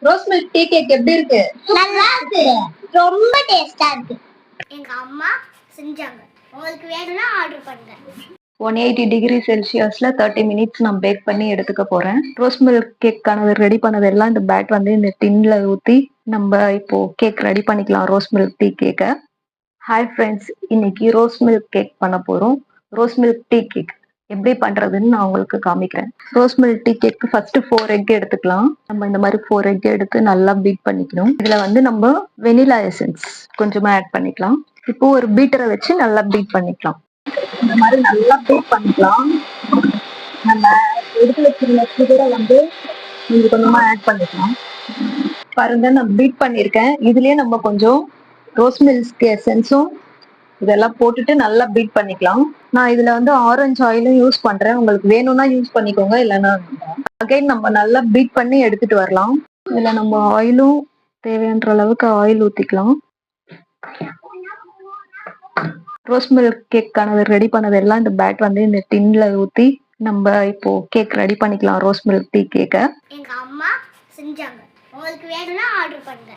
Rose milk tea cake எப்படி இருக்கு? நல்லா இருக்கு. ரொம்ப டேஸ்டா இருக்கு. எங்க அம்மா செஞ்சாங்க. உங்களுக்கு வேணும்னா ஆர்டர் பண்ணுங்க. 180 டிகிரி செல்சியஸ்ல 30 மினிட்ஸ் நான் பேக் பண்ணி எடுத்துக்க போறேன். ரோஸ் மில்க் கேக்கானது ரெடி பண்ணது எல்லாம் இந்த பேட் வந்து இந்த டின்ல ஊத்தி நம்ம இப்போ கேக் ரெடி பண்ணிக்கலாம். ரோஸ் மில்க் டீ கேக்க. ஹாய் ஃப்ரெண்ட்ஸ், இன்னைக்கு ரோஸ் மில்க் கேக் பண்ண போறோம். ரோஸ் மில்க் டீ கேக் எப்படி பண்றதுன்னு நான் உங்களுக்கு காமிக்கிறேன். ரோஸ் மில்க் டீ கேக்கு ஃபர்ஸ்ட் 4 எக் எடுத்துக்கலாம். நம்ம இந்த மாதிரி 4 எக் எடுத்து நல்லா பீட் பண்ணிக்கணும். இதுல வந்து நம்ம வெனிலா எசன்ஸ் கொஞ்சமா ஆட் பண்ணிக்கலாம். இப்போ ஒரு பீட்டரை வச்சு நல்லா பீட் பண்ணிக்கலாம். இந்த மாதிரி நல்லா பீட் பண்ணிக்கலாம். நம்ம எடுத்து வச்சிருந்த சுகரை வந்து கொஞ்சம் கொஞ்சமா ஆட் பண்ணிக்கலாம். பாருங்க, நான் பீட் பண்ணியிருக்கேன். இதுலயே நம்ம கொஞ்சம் ரோஸ் மில்க் எசன்ஸும் இதெல்லாம் போட்டுட்டு நல்லா பீட் பண்ணிக்கலாம். நான் இதுல வந்து ஆரஞ்சு ஆயிலும் யூஸ் பண்றேன். உங்களுக்கு வேணும்னா யூஸ் பண்ணிக்கோங்க, இல்லைன்னா அகைன் நம்ம நல்லா பீட் பண்ணி எடுத்துட்டு வரலாம். இதுல நம்ம ஆயிலும் தேவையான அளவுக்கு ஆயில் ஊத்திக்கலாம். ரோஸ் மில்க் கேக்கானது ரெடி பண்ணது எல்லாம் இந்த பேட் வந்து இந்த டின்ல ஊத்தி நம்ம இப்போ கேக் ரெடி பண்ணிக்கலாம். ரோஸ் மில்க் டீ கேக்க எங்க அம்மா செஞ்சாங்க. உங்களுக்கு வேணும்னா ஆர்டர் பண்ணுங்க.